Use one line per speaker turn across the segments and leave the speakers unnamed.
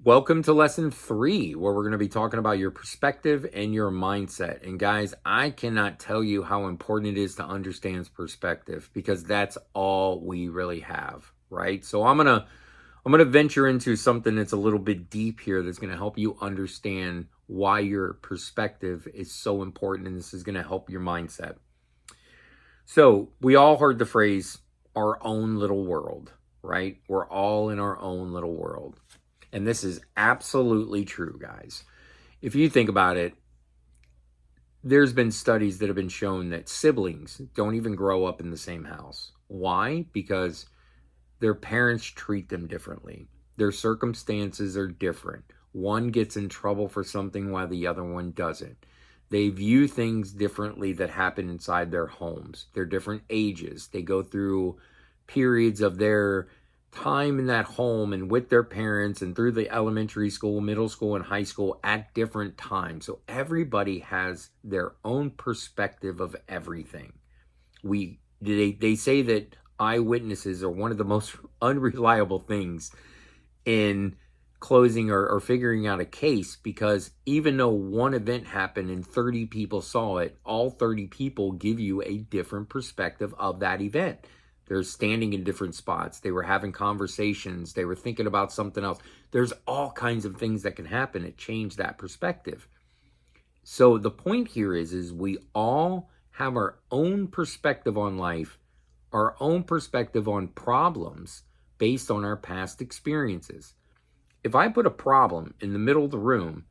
Welcome to lesson 3, where we're going to be talking about your perspective and your mindset. And guys, I cannot tell you how important it is to understand perspective because that's all we really have, right? So I'm going to venture into something that's a little bit deep here that's going to help you understand why your perspective is so important, and this is going to help your mindset. So, we all heard the phrase our own little world, right? We're all in our own little world. And this is absolutely true, guys. If you think about it, there's been studies that have been shown that siblings don't even grow up in the same house. Why? Because their parents treat them differently. Their circumstances are different. One gets in trouble for something while the other one doesn't. They view things differently that happen inside their homes. They're different ages. They go through periods of their time in that home and with their parents and through the elementary school, middle school, and high school at different times. So everybody has their own perspective of everything. They say that eyewitnesses are one of the most unreliable things in closing or figuring out a case, because even though one event happened and 30 people saw it, all 30 people give you a different perspective of that event. They're standing in different spots. They were having conversations. They were thinking about something else. There's all kinds of things that can happen that change that perspective. So the point here is we all have our own perspective on life, our own perspective on problems based on our past experiences. If I put a problem in the middle of the room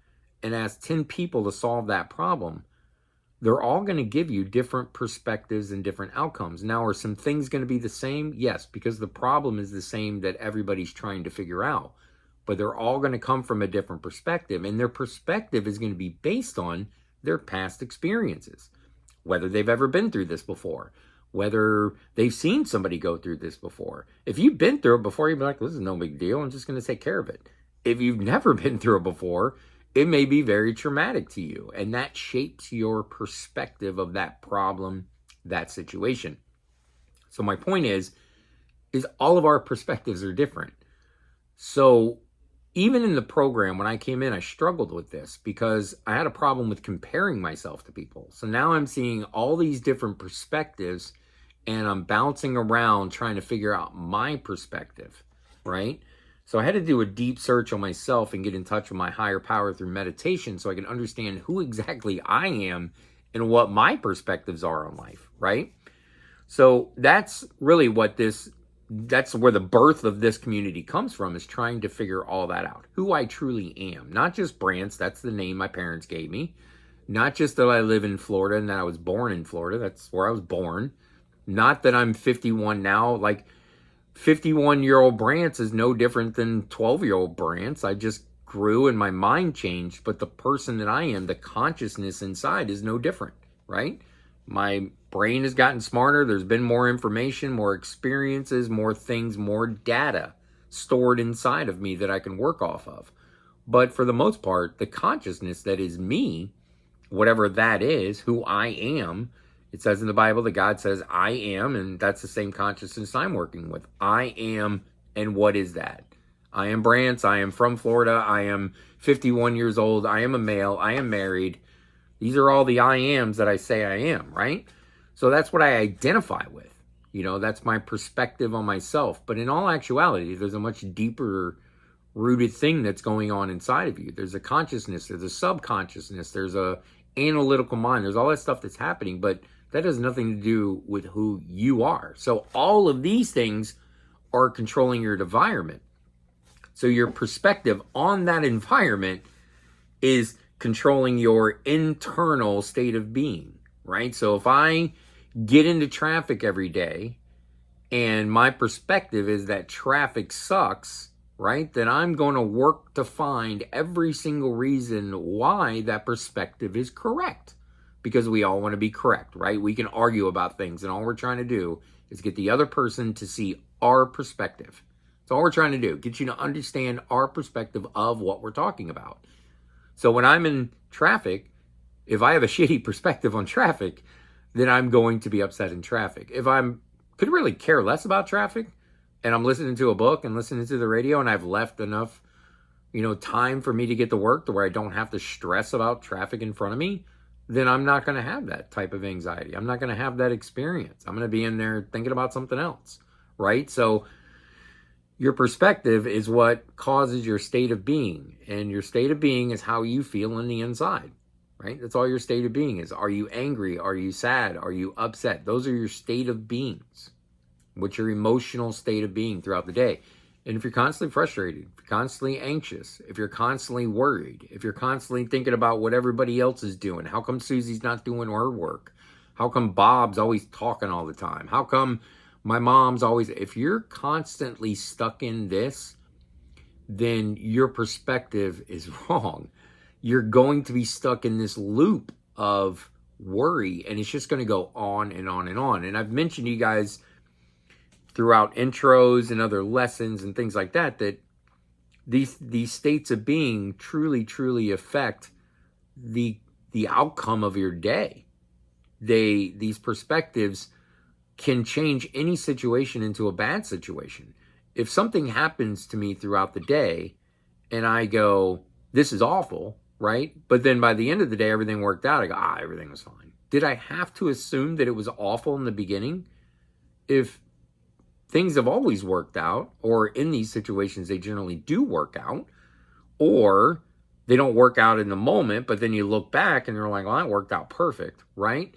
and ask 10 people to solve that problem, they're all going to give you different perspectives and different outcomes. Now, are some things going to be the same? Yes, because the problem is the same that everybody's trying to figure out. But they're all going to come from a different perspective, and their perspective is going to be based on their past experiences, whether they've ever been through this before, whether they've seen somebody go through this before. If you've been through it before, you'd be like, this is no big deal. I'm just going to take care of it. If you've never been through it before, it may be very traumatic to you, and that shapes your perspective of that problem, that situation. So my point is all of our perspectives are different. So even in the program, when I came in, I struggled with this because I had a problem with comparing myself to people. So now I'm seeing all these different perspectives and I'm bouncing around trying to figure out my perspective, right? So I had to do a deep search on myself and get in touch with my higher power through meditation so I can understand who exactly I am and what my perspectives are on life, right? So that's really that's where the birth of this community comes from, is trying to figure all that out. Who I truly am. Not just Brantz, that's the name my parents gave me. Not just that I live in Florida and that I was born in Florida, that's where I was born. Not that I'm 51 now, like 51-year-old Brantz is no different than 12-year-old Brantz. I just grew and my mind changed, but the person that I am, the consciousness inside, is no different, right? My brain has gotten smarter. There's been more information, more experiences, more things, more data stored inside of me that I can work off of. But for the most part, the consciousness that is me, whatever that is, who I am, it says in the Bible that God says, I am, and that's the same consciousness I'm working with. I am, and what is that? I am Brantz. I am from Florida. I am 51 years old. I am a male. I am married. These are all the I ams that I say I am, right? So that's what I identify with. That's my perspective on myself. But in all actuality, there's a much deeper rooted thing that's going on inside of you. There's a consciousness, there's a subconsciousness, there's a analytical mind, there's all that stuff that's happening, but that has nothing to do with who you are. So all of these things are controlling your environment. So your perspective on that environment is controlling your internal state of being, right? So if I get into traffic every day and my perspective is that traffic sucks, right, then I'm going to work to find every single reason why that perspective is correct. Because we all want to be correct, right? We can argue about things, and all we're trying to do is get the other person to see our perspective. That's all we're trying to do, get you to understand our perspective of what we're talking about. So when I'm in traffic, if I have a shitty perspective on traffic, then I'm going to be upset in traffic. If could really care less about traffic, and I'm listening to a book and listening to the radio, and I've left enough time for me to get to work to where I don't have to stress about traffic in front of me, then I'm not going to have that type of anxiety. I'm not going to have that experience. I'm going to be in there thinking about something else, right? So your perspective is what causes your state of being, and your state of being is how you feel on the inside, right? That's all your state of being is. Are you angry? Are you sad? Are you upset? Those are your state of beings. What's your emotional state of being throughout the day? And if you're constantly frustrated, if you're constantly anxious, if you're constantly worried, if you're constantly thinking about what everybody else is doing, how come Susie's not doing her work? How come Bob's always talking all the time? How come my mom's always... If you're constantly stuck in this, then your perspective is wrong. You're going to be stuck in this loop of worry, and it's just going to go on and on and on. And I've mentioned to you guys throughout intros and other lessons and things like that, that these states of being truly affect the outcome of your day. These perspectives can change any situation into a bad situation. If something happens to me throughout the day and I go, this is awful, right? But then by the end of the day, everything worked out. I go, everything was fine. Did I have to assume that it was awful in the beginning? If things have always worked out, or in these situations, they generally do work out, or they don't work out in the moment, but then you look back and you're like, well, that worked out perfect, right?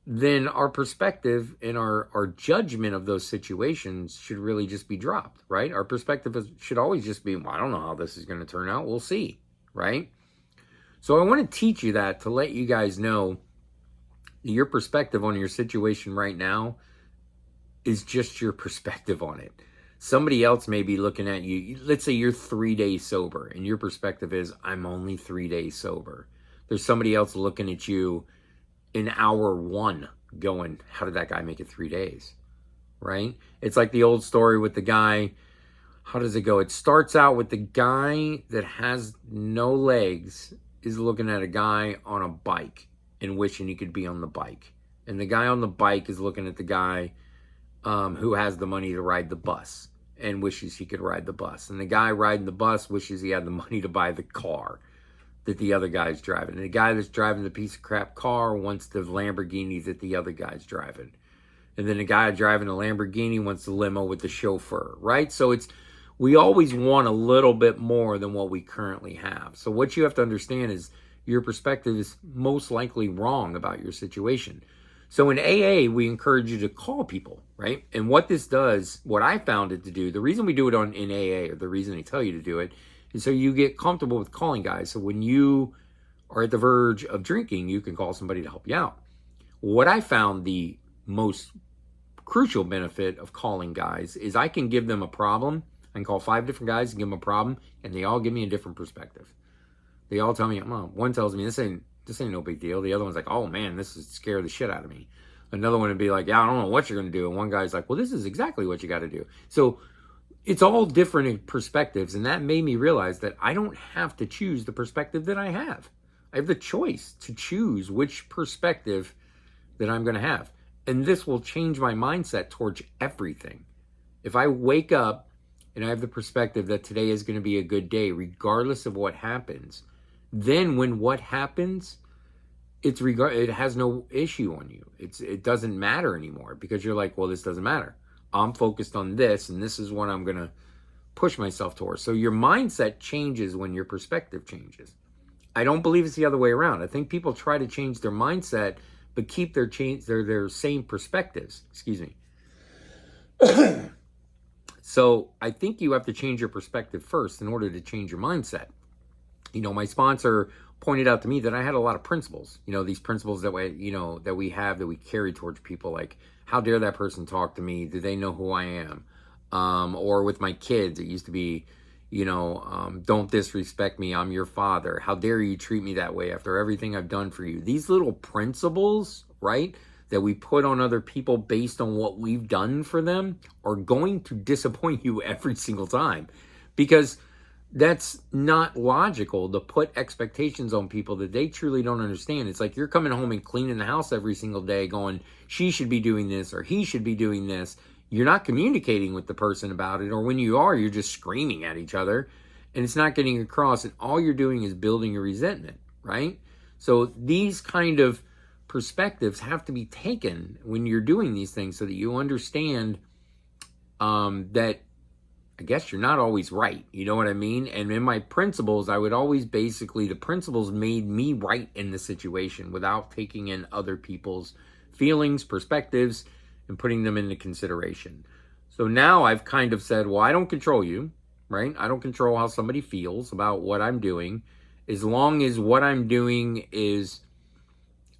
Then our perspective and our judgment of those situations should really just be dropped, right? Our perspective should always just be, well, I don't know how this is going to turn out. We'll see, right? So I want to teach you that to let you guys know your perspective on your situation right now is just your perspective on it. Somebody else may be looking at you. Let's say you're 3 days sober and your perspective is, I'm only 3 days sober. There's somebody else looking at you in hour 1 going, how did that guy make it 3 days? Right? It's like the old story with the guy. How does it go? It starts out with the guy that has no legs is looking at a guy on a bike and wishing he could be on the bike. And the guy on the bike is looking at the guy who has the money to ride the bus and wishes he could ride the bus. And the guy riding the bus wishes he had the money to buy the car that the other guy's driving. And the guy that's driving the piece of crap car wants the Lamborghini that the other guy's driving. And then the guy driving the Lamborghini wants the limo with the chauffeur, right? So we always want a little bit more than what we currently have. So what you have to understand is your perspective is most likely wrong about your situation. So in AA, we encourage you to call people, right? And what this does, what I found it to do, the reason we do it in AA, or the reason they tell you to do it, is so you get comfortable with calling guys. So when you are at the verge of drinking, you can call somebody to help you out. What I found the most crucial benefit of calling guys is I can give them a problem. I can call 5 different guys and give them a problem, and they all give me a different perspective. They all tell me, one tells me, this ain't no big deal. The other one's like, oh man, this is scare the shit out of me. Another one would be like, yeah, I don't know what you're going to do. And one guy's like, well, this is exactly what you got to do. So it's all different perspectives. And that made me realize that I don't have to choose the perspective that I have. I have the choice to choose which perspective that I'm going to have. And this will change my mindset towards everything. If I wake up and I have the perspective that today is going to be a good day, regardless of what happens, then when what happens, it has no issue on you. It doesn't matter anymore, because you're like, well, this doesn't matter. I'm focused on this, and this is what I'm going to push myself towards. So your mindset changes when your perspective changes. I don't believe it's the other way around. I think people try to change their mindset, but keep their same perspectives. Excuse me. So I think you have to change your perspective first in order to change your mindset. My sponsor pointed out to me that I had a lot of principles, these principles that we carry towards people, like, how dare that person talk to me? Do they know who I am? Or with my kids, it used to be, don't disrespect me. I'm your father. How dare you treat me that way after everything I've done for you? These little principles, right, that we put on other people based on what we've done for them are going to disappoint you every single time, because that's not logical to put expectations on people that they truly don't understand. It's like you're coming home and cleaning the house every single day going, she should be doing this or he should be doing this. You're not communicating with the person about it, or when you are, you're just screaming at each other. and it's not getting across, and all you're doing is building a resentment, right? So these kind of perspectives have to be taken when you're doing these things so that you understand that I guess you're not always right. You know what I mean? And in my principles, I would always basically, the principles made me right in the situation without taking in other people's feelings, perspectives, and putting them into consideration. So now I've kind of said, well, I don't control you, right? I don't control how somebody feels about what I'm doing, as long as what I'm doing is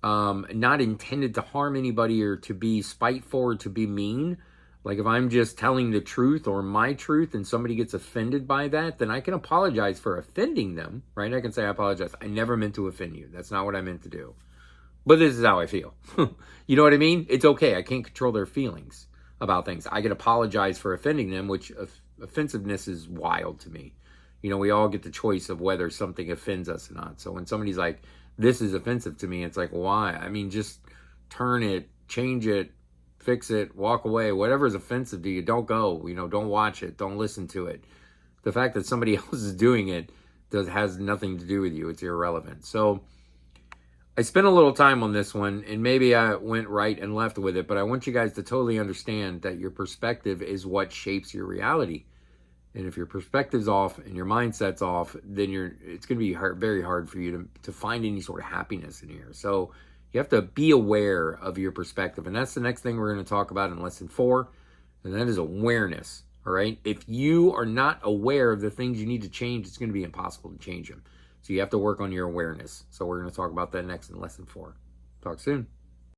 not intended to harm anybody or to be spiteful or to be mean. Like if I'm just telling the truth or my truth and somebody gets offended by that, then I can apologize for offending them, right? I can say, I apologize. I never meant to offend you. That's not what I meant to do. But this is how I feel. You know what I mean? It's okay. I can't control their feelings about things. I can apologize for offending them, which offensiveness is wild to me. You know, we all get the choice of whether something offends us or not. So when somebody's like, this is offensive to me, it's like, why? I mean, just turn it, change it, fix it, walk away. Whatever is offensive to you, don't go. You know, don't watch it, don't listen to it. The fact that somebody else is doing it has nothing to do with you. It's irrelevant. So I spent a little time on this one, and maybe I went right and left with it, but I want you guys to totally understand that your perspective is what shapes your reality. And if your perspective's off and your mindset's off, then it's going to be very hard for you to find any sort of happiness in here. So you have to be aware of your perspective. And that's the next thing we're going to talk about in lesson 4. And that is awareness. All right. If you are not aware of the things you need to change, it's going to be impossible to change them. So you have to work on your awareness. So we're going to talk about that next in lesson 4. Talk soon.